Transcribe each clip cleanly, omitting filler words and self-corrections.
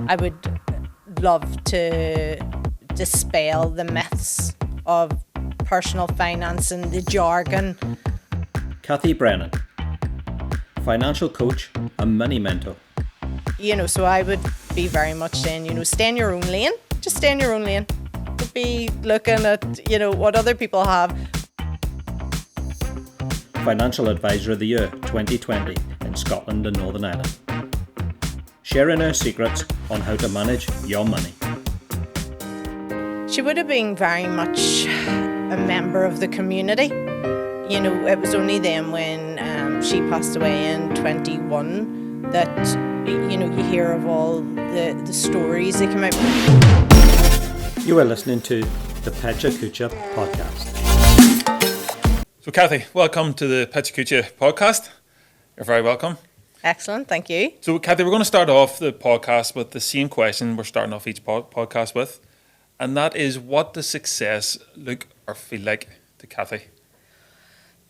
I would love to dispel the myths of personal finance and the jargon. Cathy Brennan, financial coach and money mentor. So I would be very much saying, stay in your own lane. Just stay in your own lane. Don't be looking at, what other people have. Financial Advisor of the Year 2020 in Scotland and Northern Ireland. Sharing her secrets on how to manage your money. She would have been very much a member of the community. It was only then when she passed away in 21 that, you hear of all the stories that come out. You are listening to the Pecha Kucha podcast. So Cathy, welcome to the Pecha Kucha podcast. You're very welcome. Excellent, thank you. So Cathy, we're going to start off the podcast with the same question we're starting off each podcast with. And that is, what does success look or feel like to Cathy?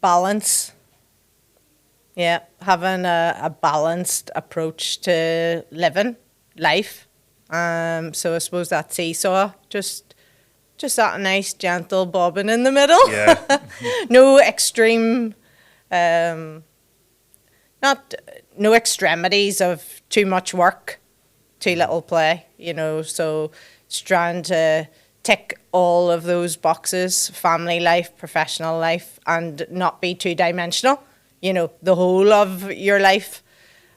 Balance. Yeah, having a balanced approach to living life. So I suppose that seesaw, just that nice gentle bobbing in the middle. Yeah. No extreme, no extremities of too much work, too little play. So it's trying to tick all of those boxes: family life, professional life, and not be two-dimensional. The whole of your life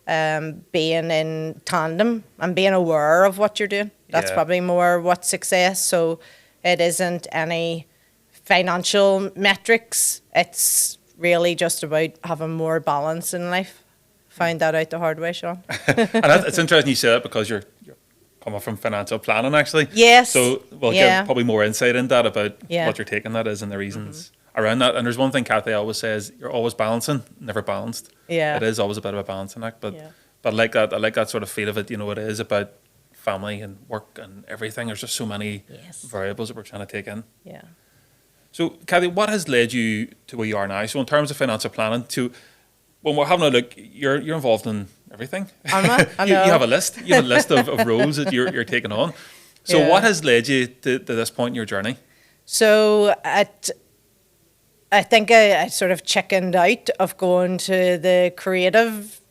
being in tandem and being aware of what you're doing. That's probably more what success. So it isn't any financial metrics. It's really just about having more balance in life. Found that out the hard way, Sean. And it's interesting you say that because you're coming from financial planning, actually. Yes. So we'll give probably more insight into that about what you're taking that is and the reasons around that. And there's one thing Cathy always says: you're always balancing, never balanced. Yeah. It is always a bit of a balancing act, but I like that sort of feel of it. It is about family and work and everything. There's just so many variables that we're trying to take in. Yeah. So Cathy, what has led you to where you are now? So in terms of financial planning, when we're having a look, you're involved in everything. Am I? I know. You have a list. You have a list of roles that you're taking on. So what has led you to this point in your journey? So I think I sort of chickened out of going to the creative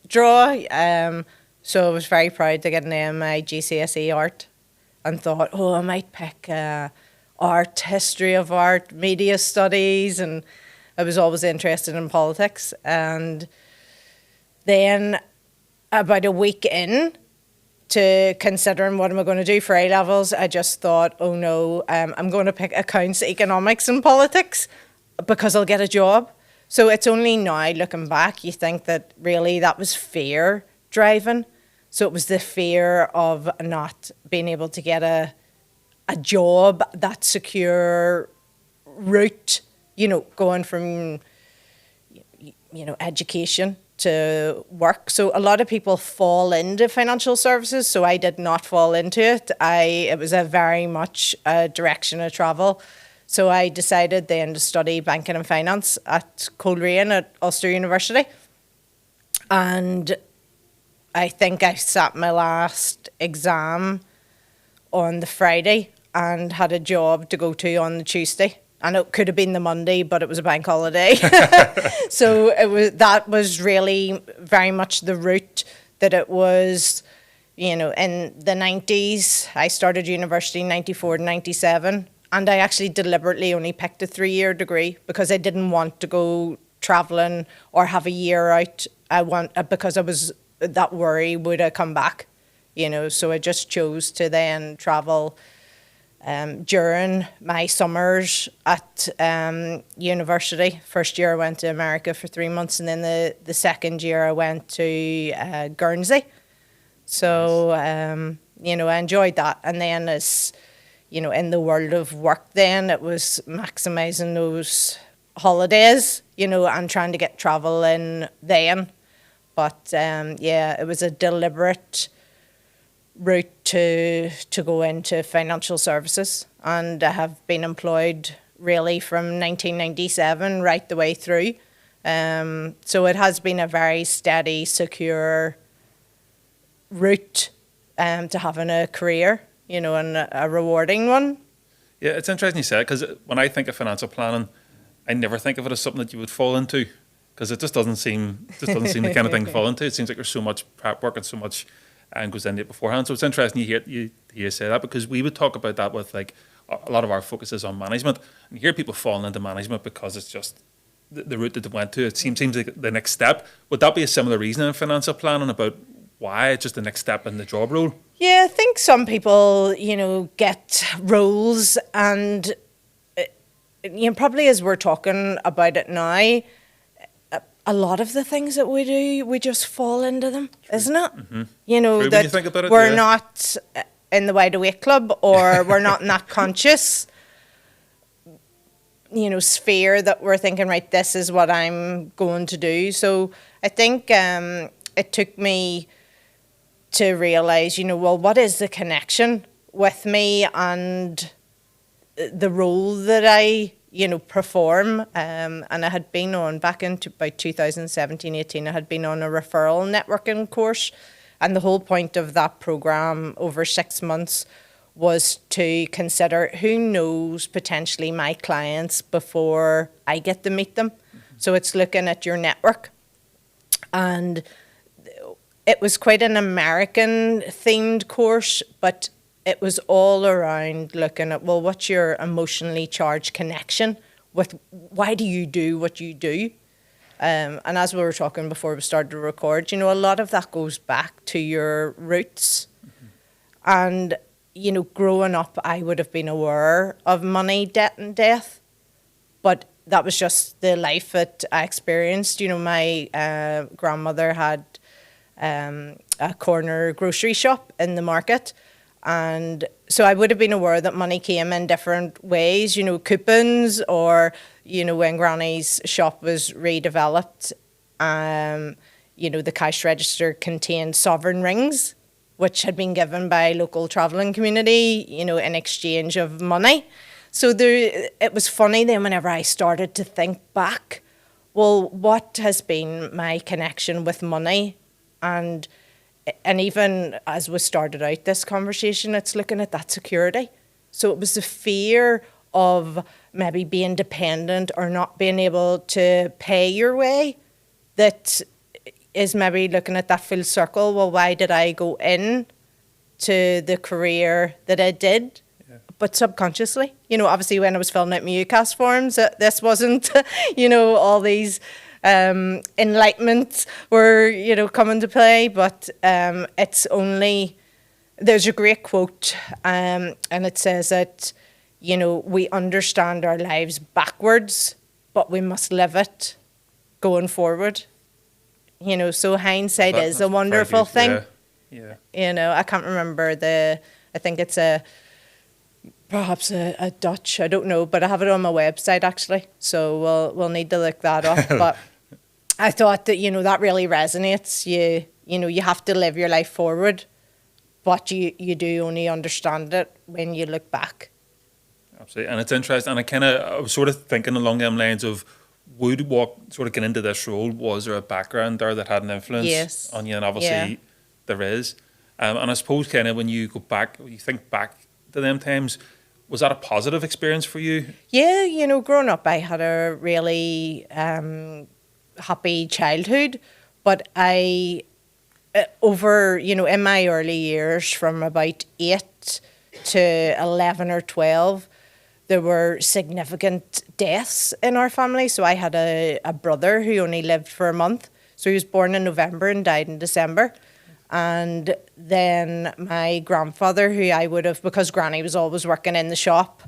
draw. So I was very proud to get an A in my GCSE art and thought, I might pick art, history of art, media studies, and I was always interested in politics. And then about a week in to considering what am I going to do for A-levels, I just thought, oh no, I'm going to pick accounts, economics and politics because I'll get a job. So it's only now, looking back, you think that really that was fear driving. So it was the fear of not being able to get a job, that secure route, going from, education to work. So a lot of people fall into financial services. So I did not fall into it. It was a very much a direction of travel. So I decided then to study banking and finance at Coleraine at Ulster University. And I think I sat my last exam on the Friday and had a job to go to on the Tuesday. And it could have been the Monday, but it was a bank holiday. So that was really very much the route that it was, in the 90s. I started university in 94 to 97. And I actually deliberately only picked a 3-year degree because I didn't want to go travelling or have a year out. Because I was that worry would I come back, So I just chose to then travel during my summers at university. First year I went to America for 3 months, and then the second year I went to Guernsey. So I enjoyed that, and then as in the world of work then, it was maximising those holidays, and trying to get travel in then. But it was a deliberate route to go into financial services, and I have been employed really from 1997 right the way through. So it has been a very steady, secure route to having a career, and a rewarding one. Yeah, it's interesting you said it, because when I think of financial planning, I never think of it as something that you would fall into, because it just doesn't seem the kind of thing to fall into. It seems like there's so much prep work and so much goes into it beforehand. So it's interesting you hear say that, because we would talk about that with like a lot of our focus is on management, and you hear people falling into management because it's just the route that they went to. It seems like the next step. Would that be a similar reason in financial planning about why it's just the next step in the job role? Yeah, I think some people, get roles, and probably as we're talking about it now, a lot of the things that we do, we just fall into them, isn't it? Mm-hmm. That when you think about it, we're yeah. not in the Wide Awake Club, or we're not in that conscious, sphere that we're thinking, right, this is what I'm going to do. So I think it took me to realise, well, what is the connection with me and the role that I, perform. And I had been on, back into about 2017, 18, I had been on a referral networking course. And the whole point of that programme over 6 months was to consider who knows potentially my clients before I get to meet them. Mm-hmm. So it's looking at your network. And it was quite an American themed course, but it was all around looking at, well, what's your emotionally charged connection with, why do you do what you do? And as we were talking before we started to record, a lot of that goes back to your roots. Mm-hmm. And, growing up, I would have been aware of money, debt and death, but that was just the life that I experienced. My grandmother had a corner grocery shop in the market. And so I would have been aware that money came in different ways, coupons, or, when Granny's shop was redeveloped, the cash register contained sovereign rings, which had been given by local travelling community, in exchange of money. So it was funny then whenever I started to think back, well, what has been my connection with money? And even as we started out this conversation, it's looking at that security. So it was the fear of maybe being dependent or not being able to pay your way that is maybe looking at that full circle. Well, why did I go in to the career that I did? Yeah. But subconsciously, obviously when I was filling out my UCAS forms, this wasn't, all these enlightenment were, come into play, but it's only, there's a great quote, and it says that, we understand our lives backwards, but we must live it going forward. So hindsight is a wonderful thing. Yeah. I can't remember I think it's perhaps a Dutch, I don't know, but I have it on my website actually. So we'll need to look that up. But I thought that, that really resonates. You have to live your life forward, but you do only understand it when you look back. Absolutely. And it's interesting. And I was sort of thinking along them lines of, would what sort of get into this role, was there a background there that had an influence on you? And obviously there is. And I suppose kind of when you go back, when you think back to them times, was that a positive experience for you? Yeah, growing up I had a really happy childhood, but I, over, in my early years from about 8 to 11 or 12, there were significant deaths in our family. So I had a brother who only lived for a month. So he was born in November and died in December. And then my grandfather, who I would have, because Granny was always working in the shop,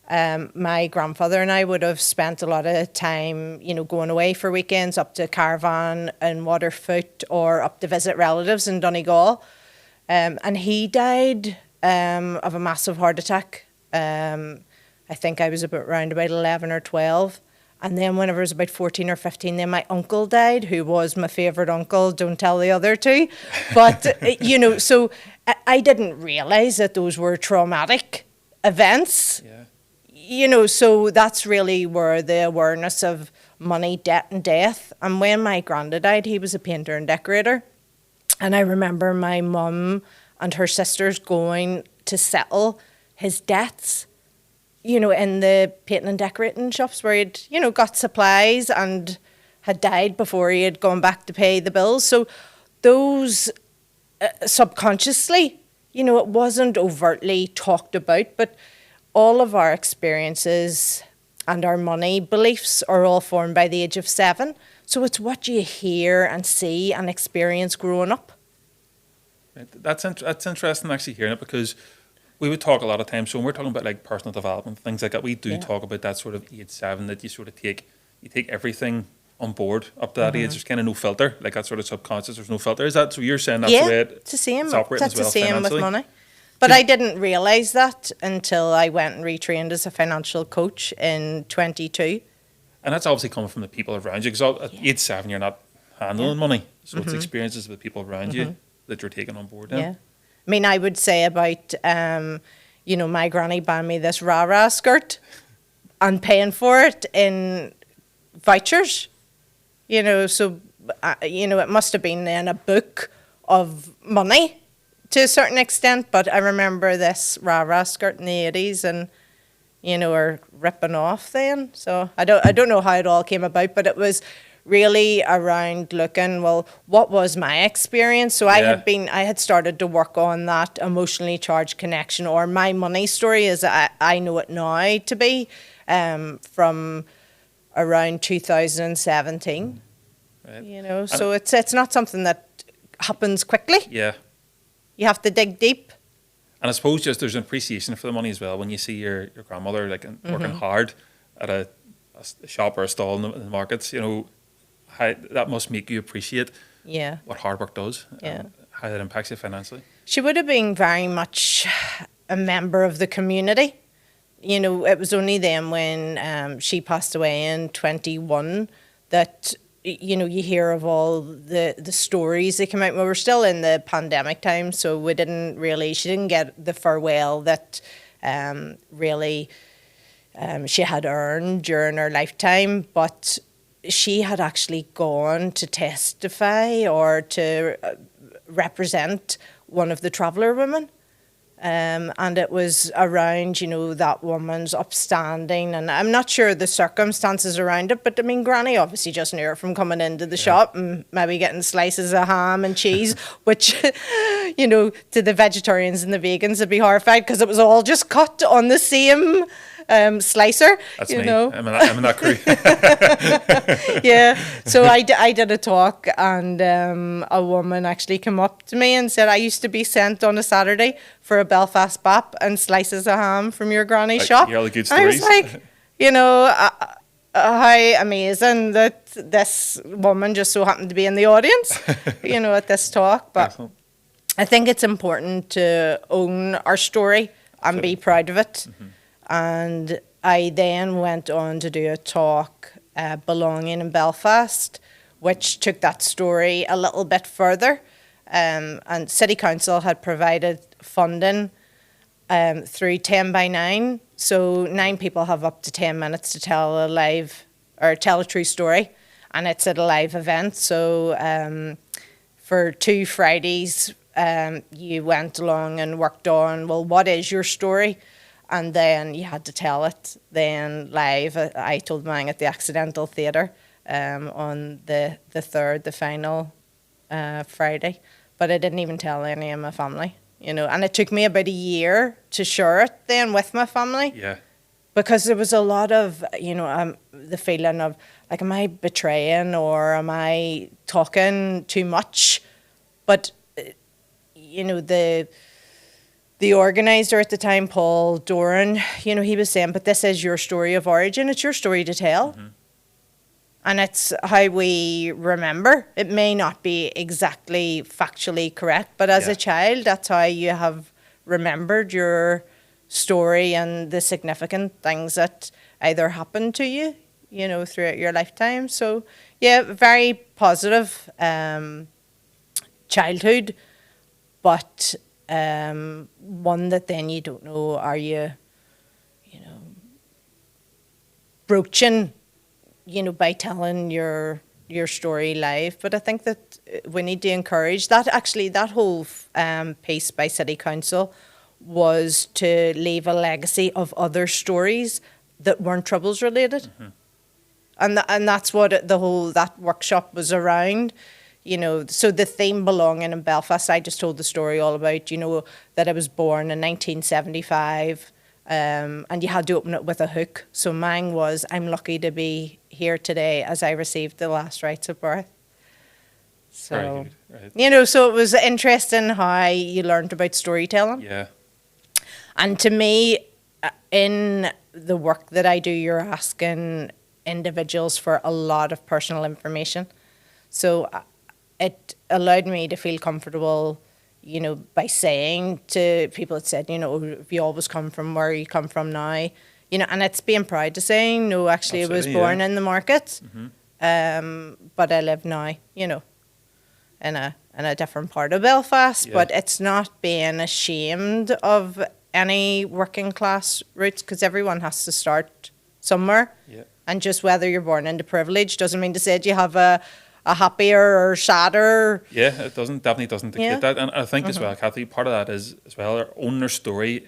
my grandfather and I would have spent a lot of time, going away for weekends up to Caravan and Waterfoot, or up to visit relatives in Donegal. And he died of a massive heart attack. I think I was around about 11 or 12. And then whenever I was about 14 or 15, then my uncle died, who was my favourite uncle. Don't tell the other two. But, so I didn't realise that those were traumatic events. Yeah. So that's really where the awareness of money, debt and death. And when my granddad died, he was a painter and decorator. And I remember my mum and her sister's going to settle his debts, you know, in the painting and decorating shops where he'd, you know, got supplies and had died before he had gone back to pay the bills. So those subconsciously, you know, it wasn't overtly talked about, but all of our experiences and our money beliefs are all formed by the age of 7. So it's what you hear and see and experience growing up. Right. That's interesting actually hearing it, because we would talk a lot of times, so when we're talking about like personal development, things like that, we do talk about that sort of age 7, that you sort of take everything on board up to that age. There's kind of no filter, like that sort of subconscious, there's no filter. Is that, so you're saying that's the way it's the same. it's operating That's as well, the same financially? with money. But I didn't realise that until I went and retrained as a financial coach in 22. And that's obviously coming from the people around you, because at age 7 you're not handling money, so it's experiences with people around you that you're taking on board. Yeah. I mean, I would say about, you know, my granny buying me this rah-rah skirt and paying for it in vouchers, you know, so, you know, it must have been then a book of money to a certain extent, but I remember this rah-rah skirt in the 80s and, you know, are ripping off then. So I don't know how it all came about, but it was really around looking, well, what was my experience? So I had started to work on that emotionally charged connection, or my money story as I know it now to be, from around 2017. Right. You know, so it's not something that happens quickly. Yeah. You have to dig deep. And I suppose just there's an appreciation for the money as well when you see your grandmother like working hard at a shop or a stall in the markets, you know, how that must make you appreciate what hard work does and how that impacts you financially. She would have been very much a member of the community. You know, it was only then when she passed away in 21 that, you know, you hear of all the stories that came out. We were still in the pandemic time, so she didn't get the farewell that really she had earned during her lifetime, but she had actually gone to testify or to represent one of the traveller women. And it was around, you know, that woman's upstanding, and I'm not sure the circumstances around it, but I mean, Granny obviously just knew her from coming into the shop and maybe getting slices of ham and cheese, which, you know, to the vegetarians and the vegans would be horrified because it was all just cut on the same slicer. That's you me. know. I'm in that crew. Yeah. So I did a talk, and a woman actually came up to me and said, I used to be sent on a Saturday for a Belfast bap and slices of ham from your granny's shop. Yeah, all the good And I was stories. like, you know, how amazing that this woman just so happened to be in the audience, you know, at this talk. But Excellent. I think it's important to own our story and be proud of it. And I then went on to do a talk, Belonging in Belfast, which took that story a little bit further. And City Council had provided funding through 10 by 9. So 9 people have up to 10 minutes to tell a true story. And it's at a live event. So for 2 Fridays, you went along and worked on, well, what is your story? And then you had to tell it then live. I told mine at the Accidental Theatre on the 3rd, the final Friday. But I didn't even tell any of my family, you know. And it took me about a year to share it then with my family. Yeah. Because there was a lot of, you know, the feeling of, like, am I betraying or am I talking too much? But, you know, the organiser at the time, Paul Doran, you know, he was saying, but this is your story of origin. It's your story to tell. And it's how we remember. It may not be exactly factually correct, but as a child, that's how you have remembered your story and the significant things that either happened to you, you know, throughout your lifetime. So, yeah, very positive childhood, but one that then you don't know, are you know, broaching, you know, by telling your your story live. But I think that we need to encourage that. Actually, that whole piece by City Council was to leave a legacy of other stories that weren't Troubles related. And that's what that workshop was around. So the theme belonging in Belfast, I just told the story all about, that I was born in 1975, and you had to open it with a hook. So mine was, I'm lucky to be here today as I received the last rites of birth. So, Very good, right. So it was interesting how you learned about storytelling. Yeah. And to me, in the work that I do, you're asking individuals for a lot of personal information. So it allowed me to feel comfortable, by saying to people that said, if you always come from where you come from now, and it's being proud to say, no, actually Absolutely, I was born yeah. in the market, but I live now, in a different part of Belfast, Yeah. but it's not being ashamed of any working class roots, because everyone has to start somewhere. Yeah. And just whether you're born into privilege doesn't mean to say that you have a happier or sadder. Yeah, it definitely doesn't dictate Yeah. that. And I think as well, Cathy, part of that is as well, owning their story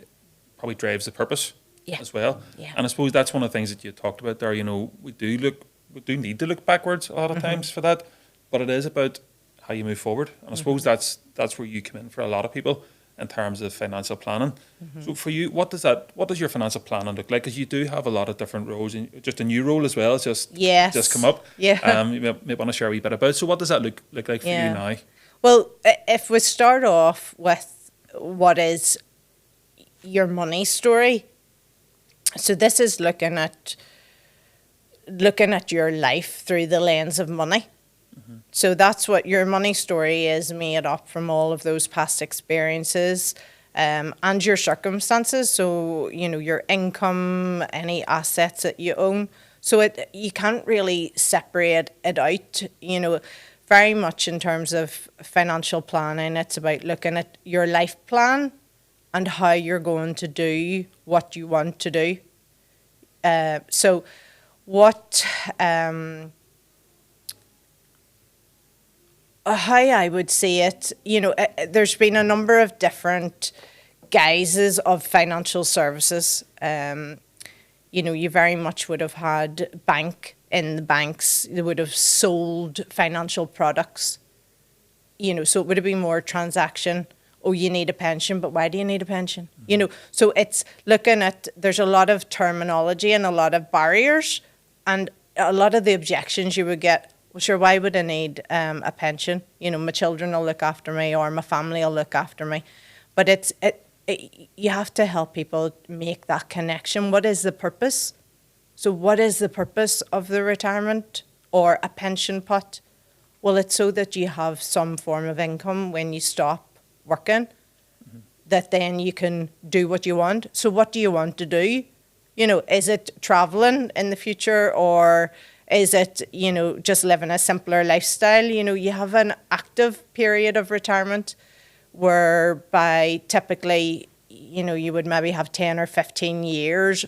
probably drives the purpose Yeah. as well. Yeah. And I suppose that's one of the things that you talked about there. We do need to look backwards a lot of times for that, but it is about how you move forward. And I suppose that's where you come in for a lot of people in terms of financial planning. So for you, what does your financial planning look like? Because you do have a lot of different roles, and just a new role as well. It's just come up. Yeah. You may want to share a wee bit about. So what does that look like for Yeah. you now? Well, if we start off with what is your money story, so this is looking at your life through the lens of money. So that's what your money story is, made up from all of those past experiences and your circumstances. So, your income, any assets that you own. So you can't really separate it out, very much in terms of financial planning. It's about looking at your life plan and how you're going to do what you want to do. So what... how I would see it, there's been a number of different guises of financial services. You very much would have had in the banks, they would have sold financial products. So it would have been more transaction. Oh, you need a pension, but why do you need a pension? So it's looking at, there's a lot of terminology and a lot of barriers, and a lot of the objections you would get. Well, sure, why would I need a pension? My children will look after me, or my family will look after me. But you have to help people make that connection. What is the purpose? So what is the purpose of the retirement or a pension pot? Well, it's so that you have some form of income when you stop working, that then you can do what you want. So what do you want to do? Is it traveling in the future, or is it, just living a simpler lifestyle? You have an active period of retirement whereby typically, you would maybe have 10 or 15 years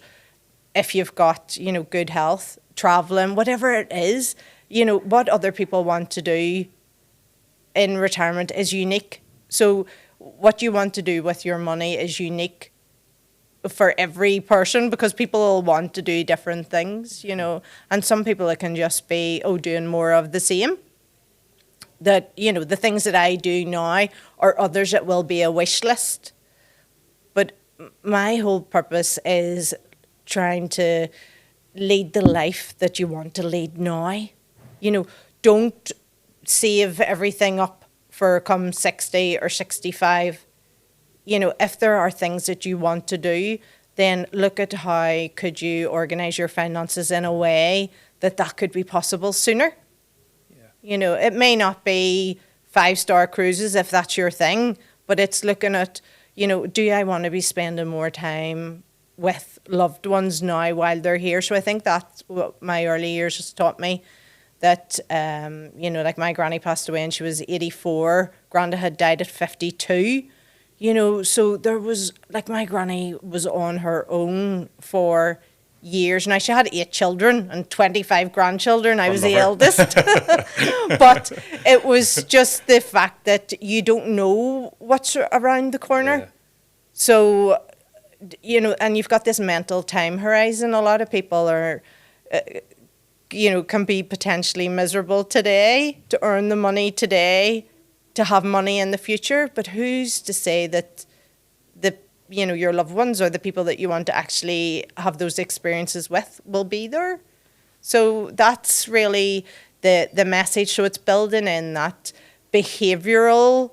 if you've got, good health, traveling, whatever it is. What other people want to do in retirement is unique. So what you want to do with your money is unique for every person, because people will want to do different things, and some people it can just be doing more of the same, that the things that I do now, or others it will be a wish list. But my whole purpose is trying to lead the life that you want to lead now. Don't save everything up for come 60 or 65. If there are things that you want to do, then look at how could you organise your finances in a way that could be possible sooner. Yeah. It may not be 5-star cruises if that's your thing, but it's looking at, do I want to be spending more time with loved ones now while they're here? So I think that's what my early years has taught me, that, like my granny passed away and she was 84, Granda had died at 52. So there was, like, my granny was on her own for years. Now, she had 8 children and 25 grandchildren. I was the love her. eldest. But it was just the fact that you don't know what's around the corner. Yeah. So, you know, and you've got this mental time horizon. A lot of people are, you know, can be potentially miserable today to earn the money today, to have money in the future. But who's to say that you know, your loved ones or the people that you want to actually have those experiences with will be there? So that's really the message. So it's building in that behavioural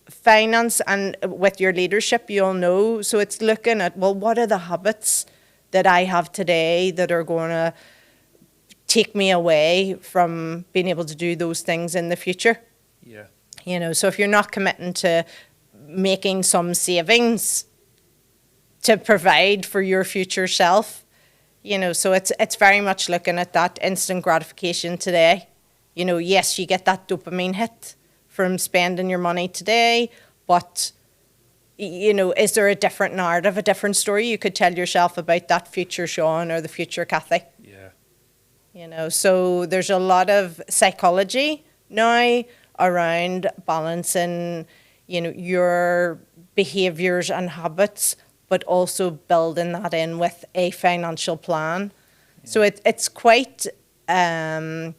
finance, and with your leadership, you'll know. So it's looking at, well, what are the habits that I have today that are going to take me away from being able to do those things in the future? Yeah. You know, so if you're not committing to making some savings to provide for your future self, you know, so it's very much looking at that instant gratification today. You know, yes, you get that dopamine hit from spending your money today, but, you know, is there a different narrative, a different story you could tell yourself about that future Sean or the future Cathy? Yeah. You know, so there's a lot of psychology now around balancing, you know, your behaviours and habits, but also building that in with a financial plan. Yeah. So it's quite, probably,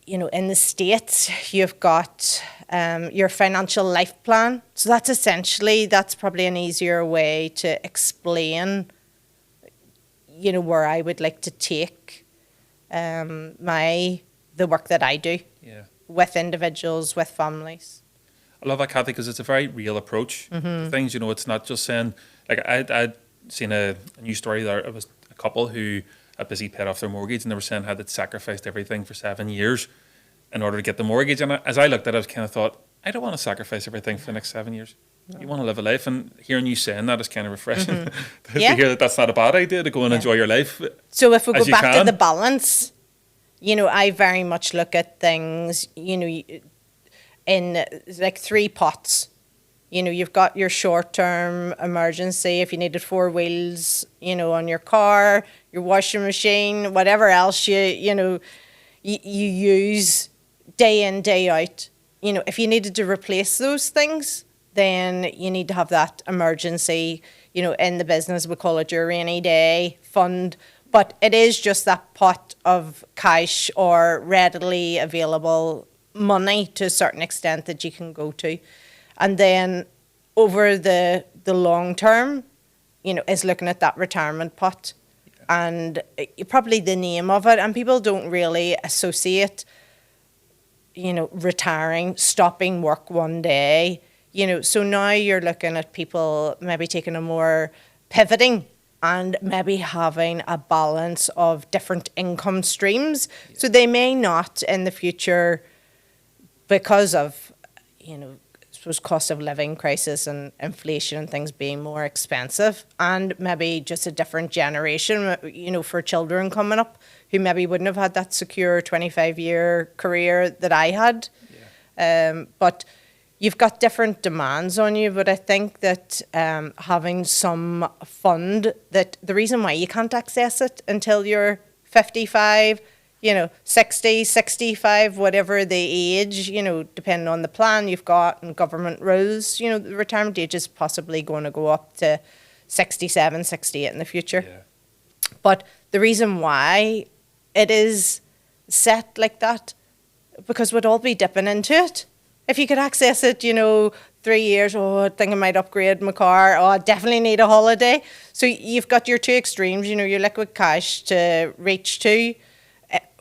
you know, in the States, you've got your financial life plan. So that's probably an easier way to explain, you know, where I would like to take the work that I do. Yeah. With individuals, with families. I love that, Cathy, because it's a very real approach to things. You know, it's not just saying, like, I'd seen a news story there. It was a couple who had busy paid off their mortgage, and they were saying how they'd sacrificed everything for 7 years in order to get the mortgage. And as I looked at it, I kind of thought, I don't want to sacrifice everything for the next 7 years. No. You want to live a life, and hearing you saying that is kind of refreshing to hear that that's not a bad idea, to go and enjoy your life. So if we go back to the balance, you know, I very much look at things, you know, in like 3 pots. You know, you've got your short-term emergency if you needed 4 wheels, you know, on your car, your washing machine, whatever else you know, you use day in, day out. You know, if you needed to replace those things, then you need to have that emergency, you know, in the business, we call it your rainy day fund. But it is just that pot of cash or readily available money to a certain extent that you can go to. And then over the long term, you know, is looking at that retirement pot. Yeah. And probably the name of it, and people don't really associate, you know, retiring, stopping work one day. You know, so now you're looking at people maybe taking a more pivoting and maybe having a balance of different income streams. Yeah. So they may not in the future, because of, you know, I suppose cost of living crisis and inflation and things being more expensive, and maybe just a different generation, you know, for children coming up who maybe wouldn't have had that secure 25-year career that I had. Yeah. But you've got different demands on you. But I think that having some fund, that the reason why you can't access it until you're 55, you know, 60, 65, whatever the age, you know, depending on the plan you've got and government rules, you know, the retirement age is possibly going to go up to 67, 68 in the future. Yeah. But the reason why it is set like that, because we'd all be dipping into it. If you could access it, you know, 3 years, oh, I think I might upgrade my car, oh, I definitely need a holiday. So you've got your 2 extremes, you know, your liquid cash to reach to,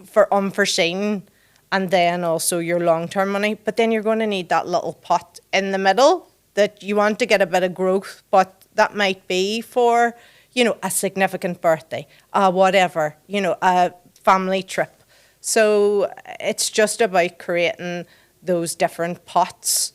for unforeseen, and then also your long-term money. But then you're going to need that little pot in the middle that you want to get a bit of growth, but that might be for, you know, a significant birthday, whatever, you know, a family trip. So it's just about creating those different pots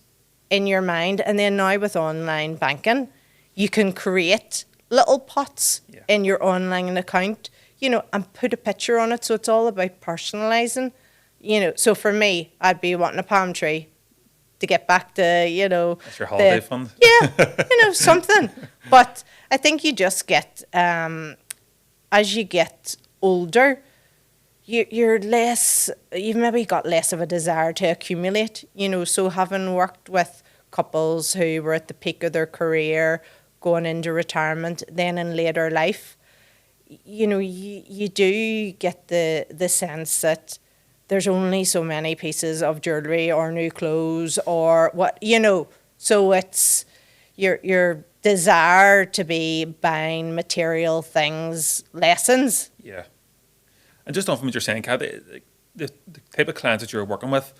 in your mind. And then now with online banking, you can create little pots in your online account, you know, and put a picture on it. So it's all about personalising, you know. So for me, I'd be wanting a palm tree, to get back to, you know, That's your holiday fund. yeah, you know, something. But I think you just get, as you get older, you've maybe got less of a desire to accumulate, you know. So having worked with couples who were at the peak of their career, going into retirement, then in later life, you know, you do get the sense that there's only so many pieces of jewellery or new clothes or what, you know. So it's your desire to be buying material things lessens. Yeah. And just on from what you're saying, Cathy, the type of clients that you're working with,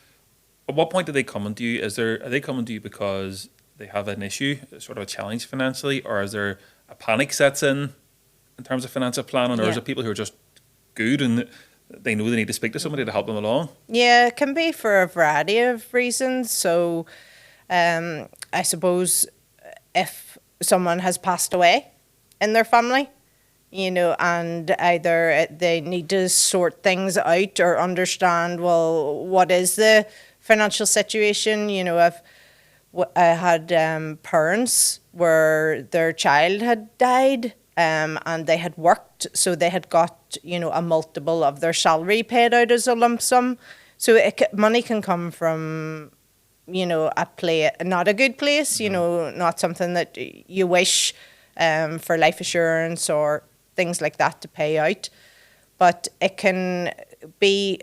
at what point do they come into you? Are they coming to you because they have an issue, sort of a challenge financially, or is there a panic sets in terms of financial planning, or is it people who are just good and they know they need to speak to somebody to help them along? Yeah, it can be for a variety of reasons. So I suppose if someone has passed away in their family, you know, and either they need to sort things out or understand, well, what is the financial situation? You know, I had parents where their child had died, and they had worked, so they had got, you know, a multiple of their salary paid out as a lump sum. So money can come from, you know, not a good place, you know, not something that you wish for life assurance or things like that to pay out. But it can be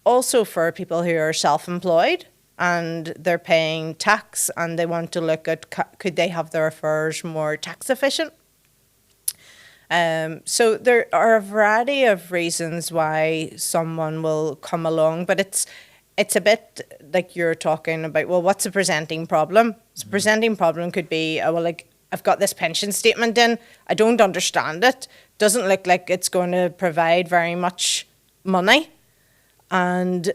also for people who are self-employed and they're paying tax and they want to look at could they have their affairs more tax efficient. So there are a variety of reasons why someone will come along, but it's a bit like you're talking about, well, what's a presenting problem? So presenting problem could be, well, like, I've got this pension statement in, I don't understand it, doesn't look like it's going to provide very much money. And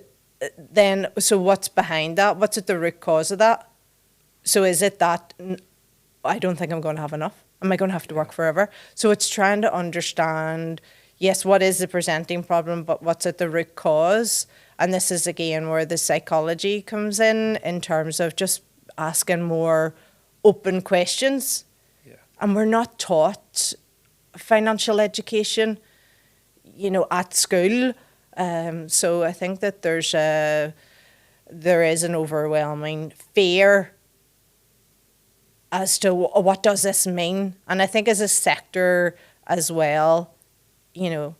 then, so what's behind that? What's at the root cause of that? So is it that I don't think I'm going to have enough? Am I going to have to work forever? So it's trying to understand, yes, what is the presenting problem, but what's at the root cause? And this is again where the psychology comes in terms of just asking more open questions. Yeah. And we're not taught financial education, you know, at school. So I think that there is an overwhelming fear as to what does this mean. And I think as a sector as well, you know,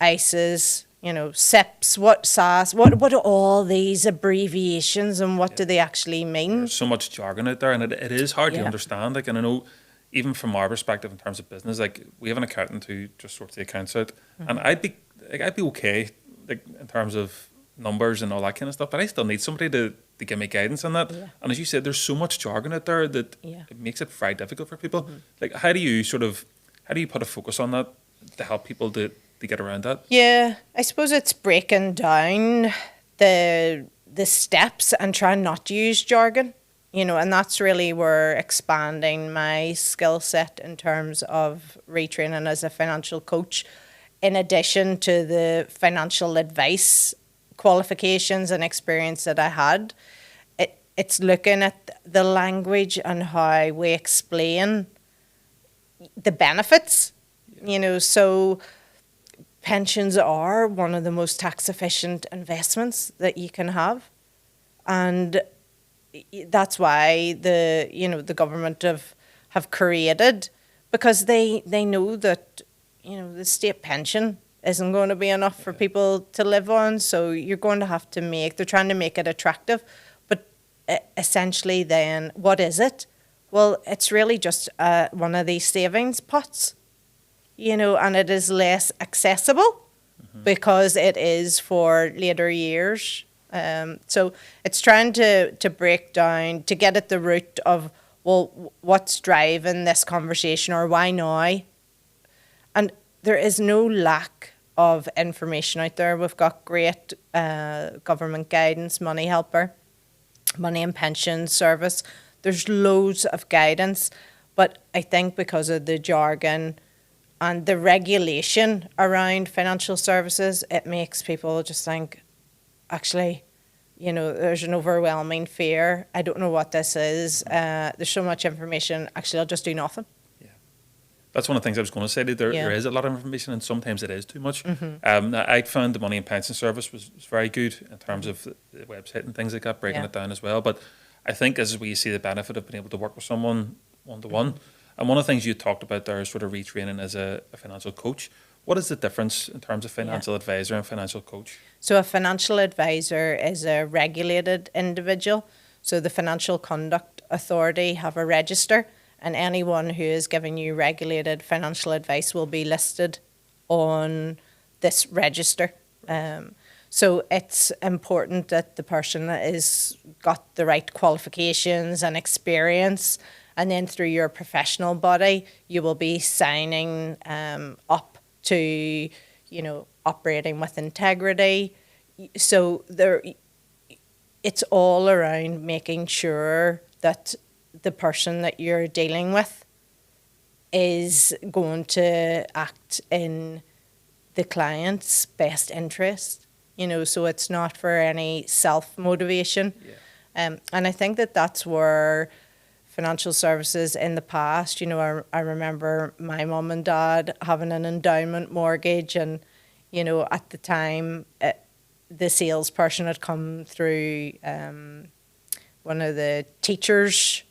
ISAs, you know, SIPs, what SAS, what are all these abbreviations and what do they actually mean? There's so much jargon out there, and it is hard to understand. Like, and I know even from our perspective in terms of business, like, we have an accountant who just sorts the accounts out, and I'd be okay, like, in terms of numbers and all that kind of stuff, but I still need somebody to give me guidance on that. Yeah. And as you said, there's so much jargon out there that it makes it very difficult for people. Like, how do you put a focus on that to help people to get around that? Yeah, I suppose it's breaking down the steps and trying not to use jargon, you know, and that's really where expanding my skill set in terms of retraining as a financial coach, in addition to the financial advice qualifications and experience that I had. It's looking at the language and how we explain the benefits, you know. So pensions are one of the most tax efficient investments that you can have, and that's why the government have created, because they know that, you know, the state pension isn't going to be enough for people to live on, so you're going to have to they're trying to make it attractive. But essentially then, what is it? Well, it's really just one of these savings pots, you know, and it is less accessible because it is for later years. So it's trying to break down, to get at the root of, well, what's driving this conversation, or why now? And there is no lack of information out there. We've got great government guidance, Money Helper, Money and Pension Service. There's loads of guidance, but I think because of the jargon and the regulation around financial services, it makes people just think, actually, There's an overwhelming fear. I don't know what this is. There's so much information. Actually, I'll just do nothing. That's one of the things I was going to say. There is a lot of information, and sometimes it is too much. I found the Money and Pension Service was very good in terms of the website and things like that, breaking it down as well. But I think as we see the benefit of being able to work with someone one-to-one, and one of the things you talked about there is sort of retraining as a financial coach. What is the difference in terms of financial advisor and financial coach? So a financial advisor is a regulated individual. So the Financial Conduct Authority have a register, and anyone who is giving you regulated financial advice will be listed on this register. So it's important that the person is got the right qualifications and experience, and then through your professional body, you will be signing up to, operating with integrity. So it's all around making sure that the person that you're dealing with is going to act in the client's best interest, so it's not for any self-motivation. And I think that's where financial services in the past, I remember my mum and dad having an endowment mortgage, and, at the time, the salesperson had come through one of the teachers'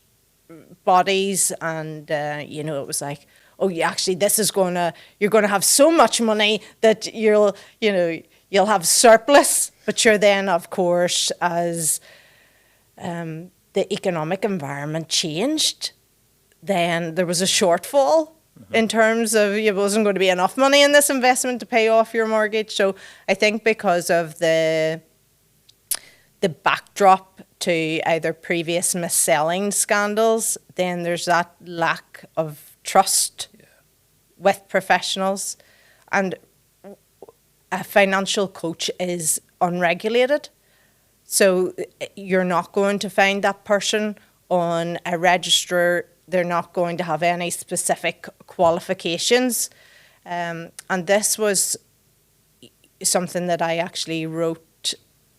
bodies, and it was like, oh, actually, you're going to have so much money that you'll have surplus. But sure, then of course, as the economic environment changed, then there was a shortfall in terms of it wasn't going to be enough money in this investment to pay off your mortgage. So I think because of the backdrop to either previous mis-selling scandals, then there's that lack of trust with professionals. And a financial coach is unregulated. So you're not going to find that person on a register. They're not going to have any specific qualifications. And this was something that I actually wrote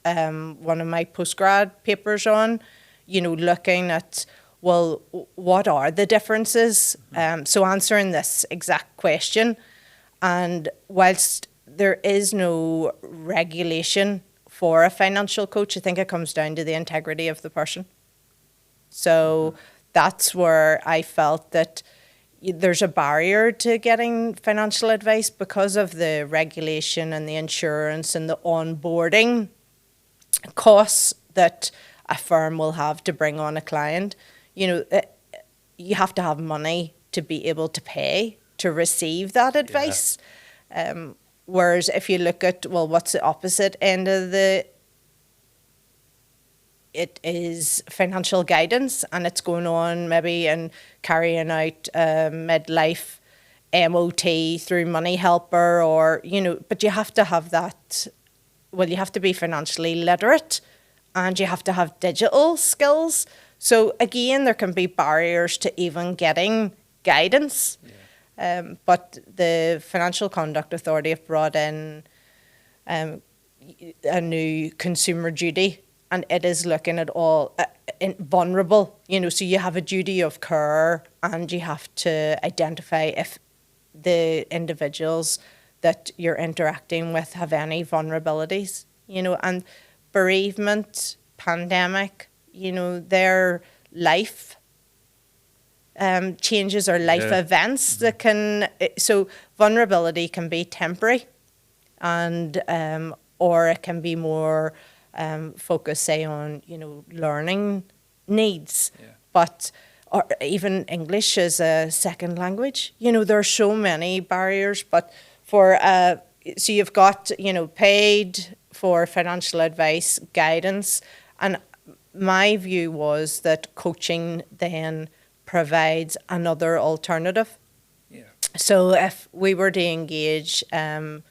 one of my postgrad papers on, looking at, well, what are the differences? So answering this exact question. And whilst there is no regulation for a financial coach, I think it comes down to the integrity of the person. So that's where I felt that there's a barrier to getting financial advice because of the regulation and the insurance and the onboarding costs that a firm will have to bring on a client. You have to have money to be able to pay to receive that advice. Whereas if you look at, what's the opposite end of it is financial guidance, and it's going on maybe and carrying out midlife MOT through Money Helper, or, but you have to have that. You have to be financially literate, and you have to have digital skills. So again, there can be barriers to even getting guidance. But the Financial Conduct Authority have brought in a new consumer duty, and it is looking at all vulnerable. So you have a duty of care, and you have to identify if the individuals that you're interacting with have any vulnerabilities, and bereavement, pandemic, their life changes or life events that so vulnerability can be temporary, and or it can be more focused, say, on, learning needs, but or even English as a second language. There are so many barriers, but so you've got, paid for financial advice, guidance, and my view was that coaching then provides another alternative. So if we were to engage if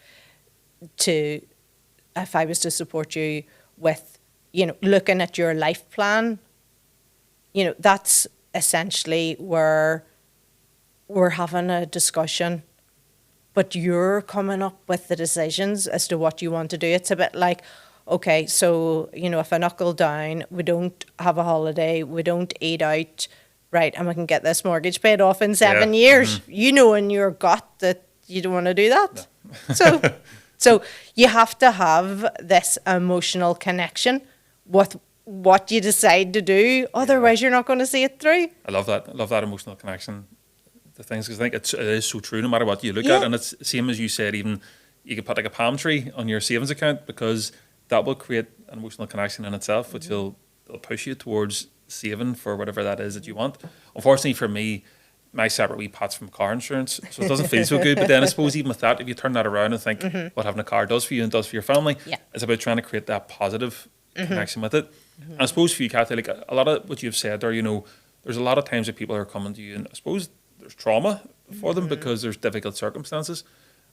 I was to support you with, looking at your life plan, that's essentially where we're having a discussion, but you're coming up with the decisions as to what you want to do. It's a bit like, okay, so, if I knuckle down, we don't have a holiday, we don't eat out, right, and we can get this mortgage paid off in 7 years. You know in your gut that you don't want to do that. No. So you have to have this emotional connection with what you decide to do. Otherwise, you're not going to see it through. I love that. I love that emotional connection. The things, because I think it is so true no matter what you look at. And it's same as you said, even you could put like a palm tree on your savings account, because that will create an emotional connection in itself, which will push you towards saving for whatever that is that you want. Unfortunately for me, my separate wee pots from car insurance, so it doesn't feel so good. But then I suppose even with that, if you turn that around and think what having a car does for you and does for your family, it's about trying to create that positive connection with it. And I suppose for you, Cathy, like a lot of what you've said there, there's a lot of times that people are coming to you, and I suppose there's trauma for them because there's difficult circumstances.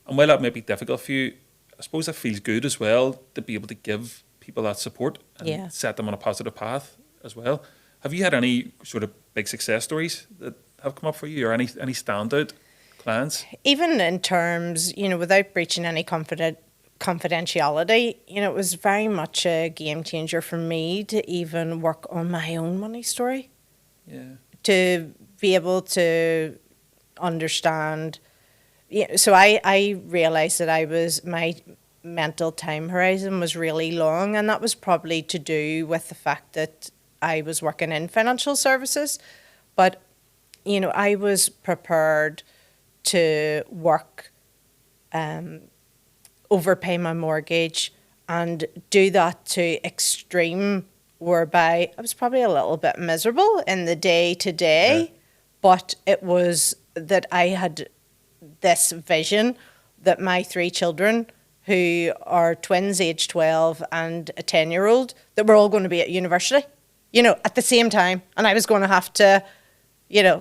And while that may be difficult for you, I suppose it feels good as well to be able to give people that support and set them on a positive path as well. Have you had any sort of big success stories that have come up for you, or any standout clients? Even in terms, without breaching any confidentiality, it was very much a game changer for me to even work on my own money story. Yeah. To be able to understand. So I realised that my mental time horizon was really long, and that was probably to do with the fact that I was working in financial services. But, I was prepared to work, overpay my mortgage, and do that to extreme, whereby I was probably a little bit miserable in the day-to-day, but it was that I had this vision that my 3 children, who are twins, age 12, and a 10-year-old, that were all going to be at university, at the same time. And I was going to have to,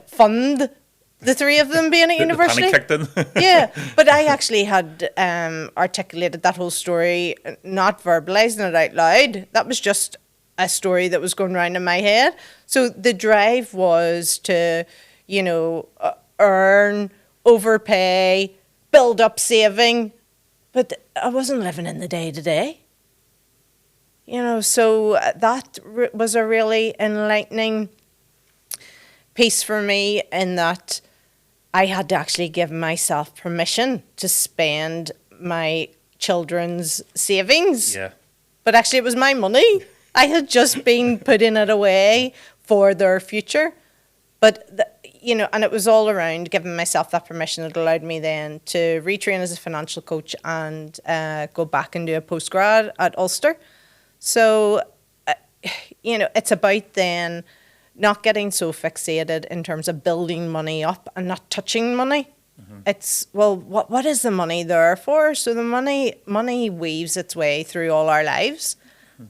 fund the 3 of them being at university. The panic kicked in. Yeah, but I actually had articulated that whole story, not verbalising it out loud. That was just a story that was going around in my head. So the drive was to, earn, overpay, build up saving, but I wasn't living in the day-to-day. So that was a really enlightening piece for me, in that I had to actually give myself permission to spend my children's savings. Yeah. But actually it was my money. I had just been putting it away for their future. But, and it was all around giving myself that permission that allowed me then to retrain as a financial coach and go back and do a postgrad at Ulster. So, it's about then not getting so fixated in terms of building money up and not touching money. It's, well, what is the money there for? So the money weaves its way through all our lives.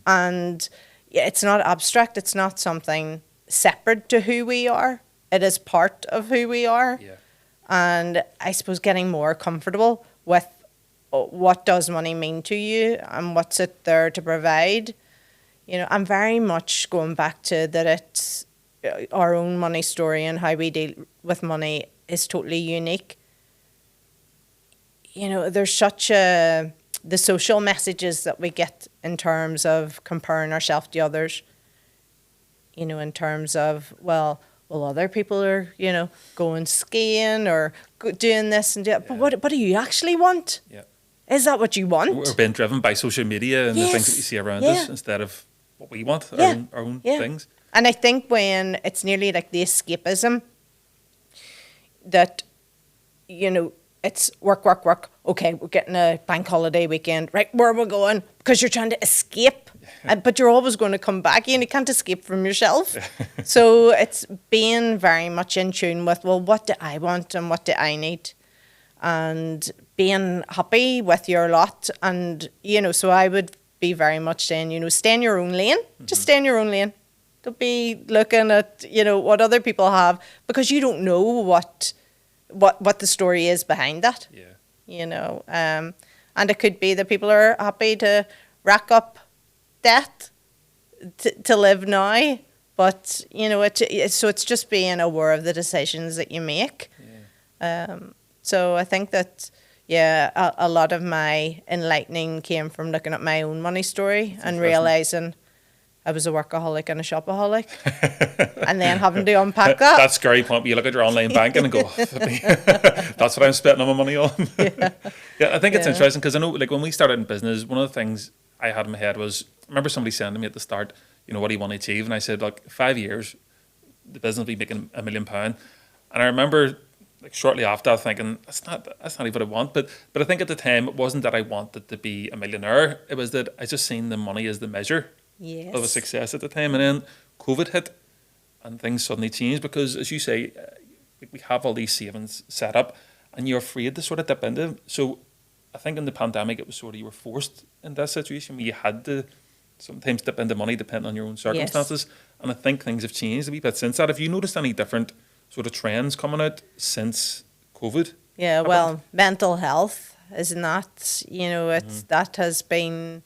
And it's not abstract. It's not something separate to who we are. It is part of who we are. Yeah. And I suppose getting more comfortable with what does money mean to you and what's it there to provide. I'm very much going back to that it's our own money story, and how we deal with money is totally unique. There's such the social messages that we get in terms of comparing ourselves to others, in terms of, well, other people are, going skiing or doing this and that. But what do you actually want? Yeah. Is that what you want? We're being driven by social media and the things that we see around us, instead of what we want, our own things. And I think when it's nearly like the escapism that, it's work, work, work. Okay, we're getting a bank holiday weekend. Right, where are we going? Because you're trying to escape. But you're always going to come back. You can't escape from yourself. So it's being very much in tune with, well, what do I want and what do I need? And being happy with your lot. And, so I would be very much saying, stay in your own lane. Just stay in your own lane. Don't be looking at, what other people have, because you don't know what the story is behind that. Yeah. And it could be that people are happy to rack up debt to live now, but so it's just being aware of the decisions that you make. Yeah. So I think that yeah, a lot of my enlightening came from looking at my own money story and interesting. realizing I was a workaholic and a shopaholic, and then having to unpack that. That scary point where you look at your online banking and go, that's what I'm spending all my money on. Yeah, I think it's interesting because I know, like, when we started in business, one of the things I had in my head was, I remember somebody saying to me at the start, what do you want to achieve? And I said, look, 5 years, the business will be making £1 million. And I remember, like, shortly after, thinking, that's not even what I want. But I think at the time, it wasn't that I wanted to be a millionaire. It was that I just seen the money as the measure of a success at the time. And then COVID hit and things suddenly changed because, as you say, we have all these savings set up and you're afraid to sort of dip into them. So I think in the pandemic, it was sort of, you were forced in that situation where you had to sometimes dip into money depending on your own circumstances. Yes. And I think things have changed a wee bit since that. Have you noticed any different sort of trends coming out since COVID? Yeah, well, mental health, isn't that, it's that has been,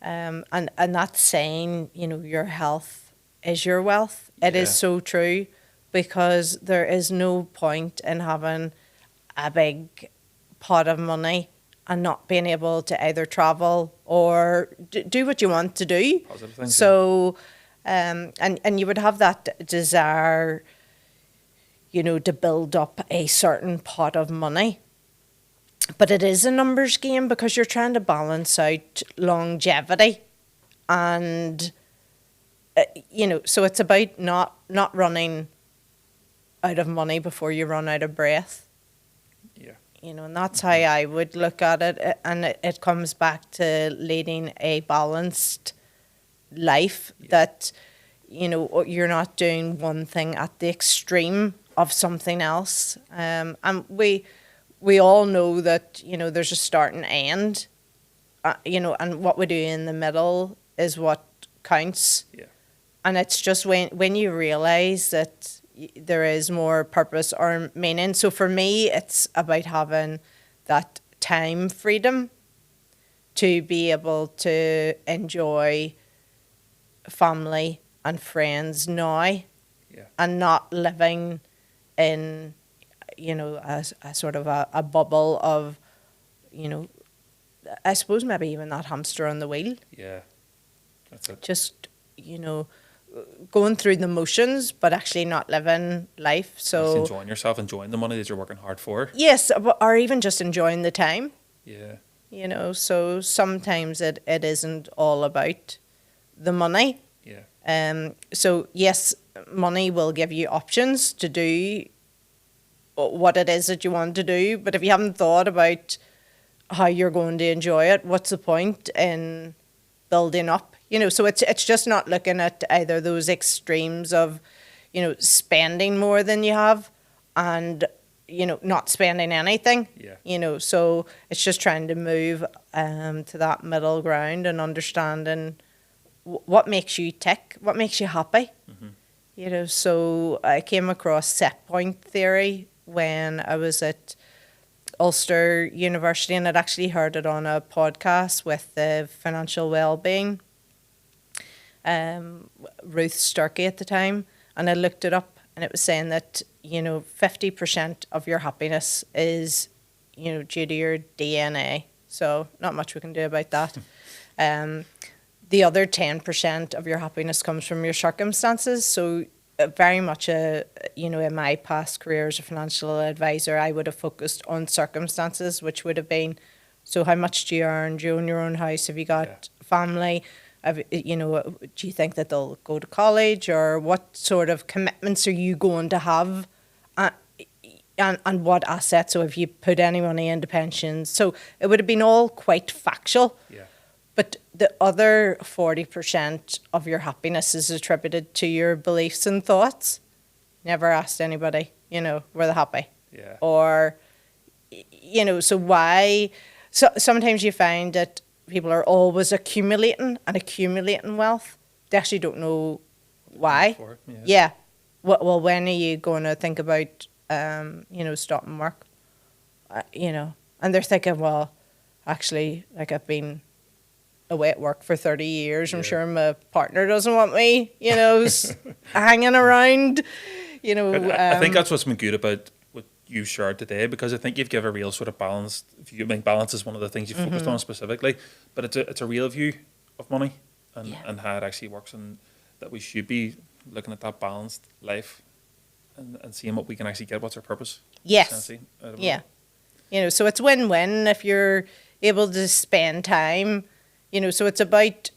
and that's saying, your health is your wealth. It is so true, because there is no point in having a big pot of money and not being able to either travel or do what you want to do. Positive things. So, and you would have that desire, to build up a certain pot of money. But it is a numbers game because you're trying to balance out longevity and, so it's about not running out of money before you run out of breath. Yeah. And that's how I would look at it. And it comes back to leading a balanced life that, you're not doing one thing at the extreme of something else. And we all know that, there's a start and end, and what we do in the middle is what counts. Yeah. And it's just when you realize that there is more purpose or meaning. So for me, it's about having that time freedom to be able to enjoy family and friends now, and not living in, a sort of a bubble of, I suppose maybe even that hamster on the wheel. Yeah, that's it. Just, going through the motions, but actually not living life. So just enjoying yourself, enjoying the money that you're working hard for. Yes, or even just enjoying the time. Yeah. So sometimes it isn't all about the money. Yeah. So yes, money will give you options to do what it is that you want to do, but if you haven't thought about how you're going to enjoy it, what's the point in building up? So it's just not looking at either those extremes of, spending more than you have and, not spending anything. Yeah. So it's just trying to move to that middle ground and understanding what makes you tick, what makes you happy. Mm-hmm. So I came across set point theory when I was at Ulster University, and I'd actually heard it on a podcast with the financial well-being, Ruth Starkey at the time, and I looked it up, and it was saying that 50% of your happiness is due to your DNA. So not much we can do about that. The other 10% of your happiness comes from your circumstances. So very much in my past career as a financial advisor, I would have focused on circumstances, which would have been, so how much do you earn? Do you own your own house? Have you got family? Do you think that they'll go to college, or what sort of commitments are you going to have, and what assets? So if you put any money into pensions, so it would have been all quite factual. Yeah. But the other 40% of your happiness is attributed to your beliefs and thoughts. Never asked anybody, were they happy? Yeah. Or, so why? So sometimes you find that people are always accumulating wealth. They actually don't know why. Yeah. Well, when are you going to think about, stopping work? And they're thinking, well, actually, like, I've been away at work for 30 years. I'm sure my partner doesn't want me, hanging around, I think that's what's been good about what you shared today, because I think you've given a real sort of balance. If you think balance is one of the things you focused on specifically, but it's a real view of money and how it actually works, and that we should be looking at that balanced life and seeing what we can actually get. What's our purpose? Yes. essentially, out of it Yeah. all. So it's win-win if you're able to spend time, so it's about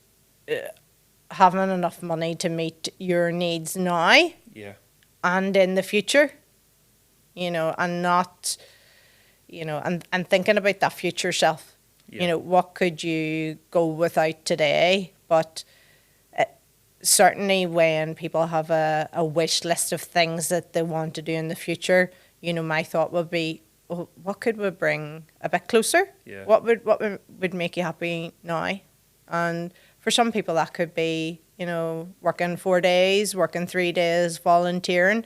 having enough money to meet your needs now Yeah. and in the future, and not, and thinking about that future self. Yeah. What could you go without today? But certainly when people have a wish list of things that they want to do in the future, my thought would be, well, what could we bring a bit closer? Yeah. What would make you happy now? And for some people that could be, working 4 days, working 3 days, volunteering.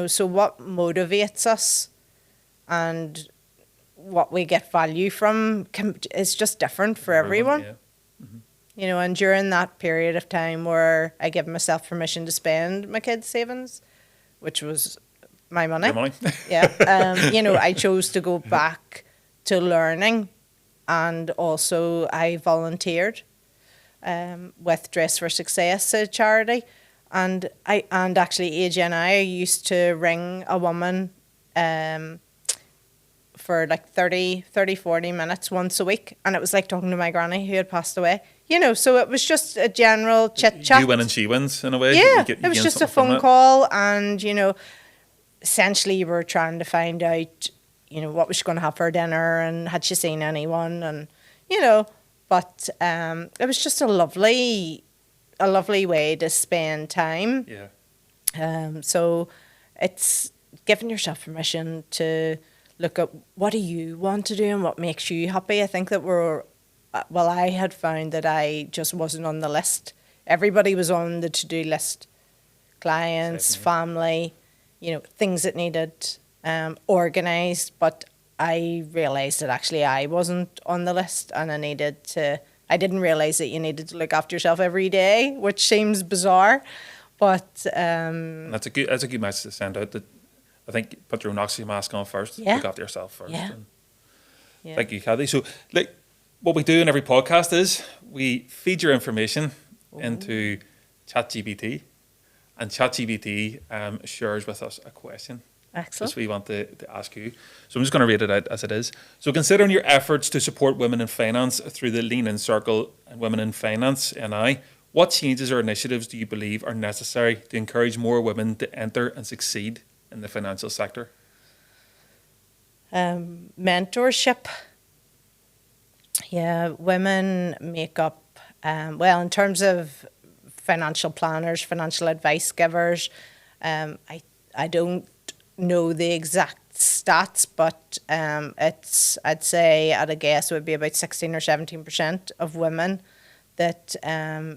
So what motivates us and what we get value from is just different for everyone. Yeah. And during that period of time where I give myself permission to spend my kids' savings, which was my money. Your money. Yeah. I chose to go back to learning, and also I volunteered with Dress for Success, a charity. And actually AJ and I used to ring a woman for like 30, 40 minutes once a week. And it was like talking to my granny who had passed away. So it was just a general chit chat. You win and she wins in a way. Yeah, You it was gain just a something from phone it. call, and essentially you were trying to find out, what was she going to have for dinner, and had she seen anyone, and but it was just a lovely way to spend time. Yeah. So it's giving yourself permission to look at what do you want to do and what makes you happy. I think that I had found that I just wasn't on the list. Everybody was on the to-do list. Clients, family, things that needed organised. But I realised that actually I wasn't on the list, and I didn't realise that you needed to look after yourself every day, which seems bizarre. But That's a good message to send out. That I think put your own oxygen mask on first. Yeah. Look after yourself first. Yeah. And yeah. Thank you, Cathy. So, what we do in every podcast is we feed your information into ChatGPT, and ChatGPT shares with us a question. Excellent. Which we want to ask you. So I'm just going to read it out as it is. So considering your efforts to support women in finance through the Lean In Circle and Women in Finance NI, what changes or initiatives do you believe are necessary to encourage more women to enter and succeed in the financial sector? Mentorship. Yeah, women make up, in terms of financial planners, financial advice givers, I don't know the exact stats, but I'd say at a guess it would be about 16 or 17% of women that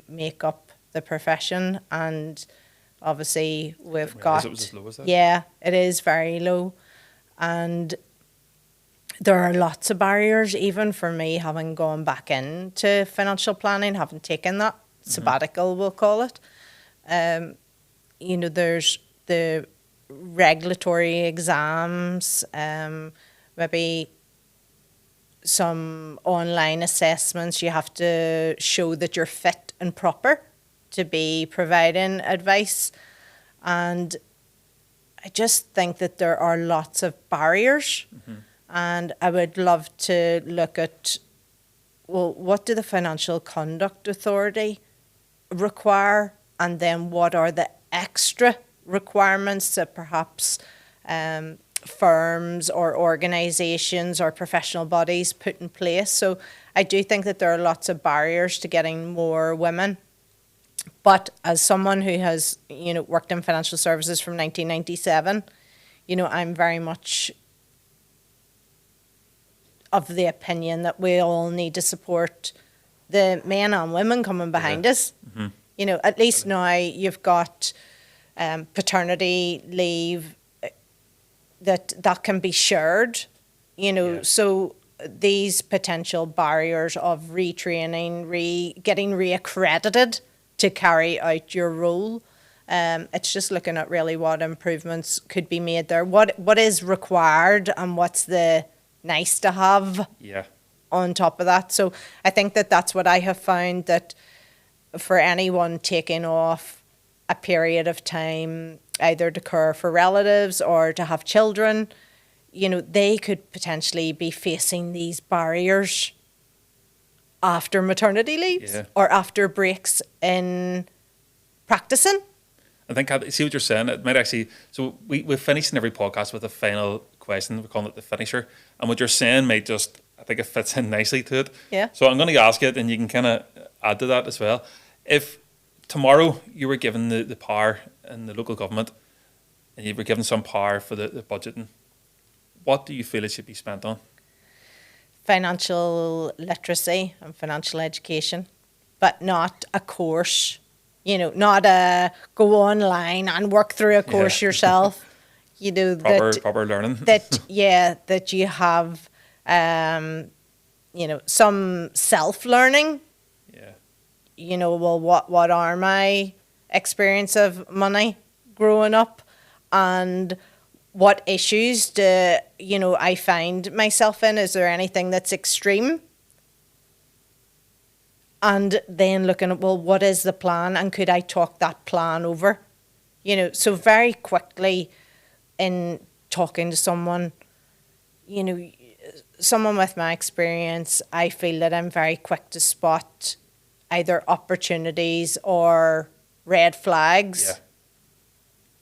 make up the profession, and obviously we've got It was as low as that. Yeah, it is very low, and there are lots of barriers, even for me, having gone back into financial planning, having taken that sabbatical, we'll call it. There's the regulatory exams, maybe some online assessments. You have to show that you're fit and proper to be providing advice. And I just think that there are lots of barriers. And I would love to look at, well, what do the Financial Conduct Authority require? And then what are the extra requirements that perhaps firms or organisations or professional bodies put in place? So I do think that there are lots of barriers to getting more women. But as someone who has, worked in financial services from 1997, I'm very much of the opinion that we all need to support the men and women coming behind us. At least now you've got paternity leave that can be shared, so these potential barriers of retraining, getting reaccredited to carry out your role, It's just looking at really what improvements could be made there. What is required and what's the nice to have Yeah. on top of that. So I think that that's what I have found, that for anyone taking off a period of time, either to care for relatives or to have children, you know, they could potentially be facing these barriers after maternity leaves Yeah. or after breaks in practicing. I think, Cathy, see what you're saying. It might actually. So we finish in every podcast with a final question. We're calling it the finisher. And what you're saying might just, I think it fits in nicely to it. Yeah. So I'm going to ask it, and you can kind of add to that as well. If tomorrow you were given the power in the local government, and you were given some power for the budgeting, what do you feel it should be spent on? Financial literacy and financial education, but not a course. You know, not a go online and work through a course yourself. You know, Proper learning. that you have, you know, some self-learning. Yeah. You know, well, what are my experience of money growing up, and what issues do, you know, I find myself in? Is there anything that's extreme? And then looking at, well, what is the plan, and could I talk that plan over? You know, so very quickly in talking to someone, you know, someone with my experience, I feel that I'm very quick to spot either opportunities or red flags. Yeah.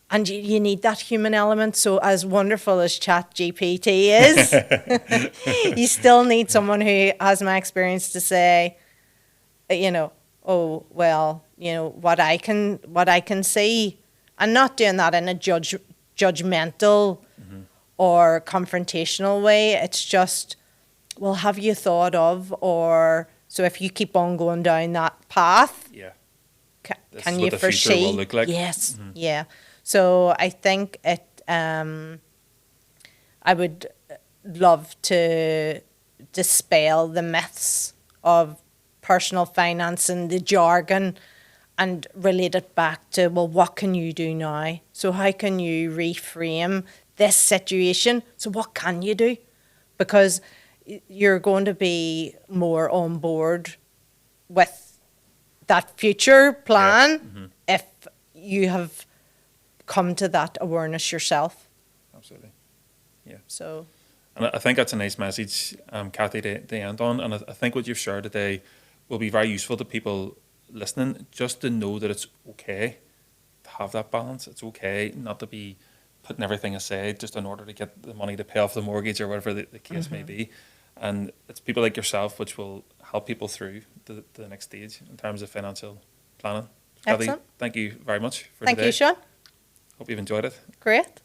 And you need that human element. So as wonderful as ChatGPT is, you still need someone who has my experience to say, you know, oh, well, you know, what I can see, and not doing that in a judgmental or confrontational way. It's just, well, have you thought of, or so if you keep on going down that path, Yeah. This can is you what the future foresee? will look like. Yes, yeah. So I think it. I would love to dispel the myths of personal finance and the jargon, and relate it back to, well, what can you do now? So how can you reframe this situation? So what can you do? Because you're going to be more on board with that future plan if you have come to that awareness yourself. Absolutely. Yeah. So, And I think that's a nice message, Cathy, to end on. And I think what you've shared today will be very useful to people listening, just to know that it's okay to have that balance. It's okay not to be putting everything aside just in order to get the money to pay off the mortgage or whatever the case may be. And it's people like yourself which will help people through the next stage in terms of financial planning. Cathy, excellent. thank you very much for Thank today. you, Sean. Hope you've enjoyed it. Great.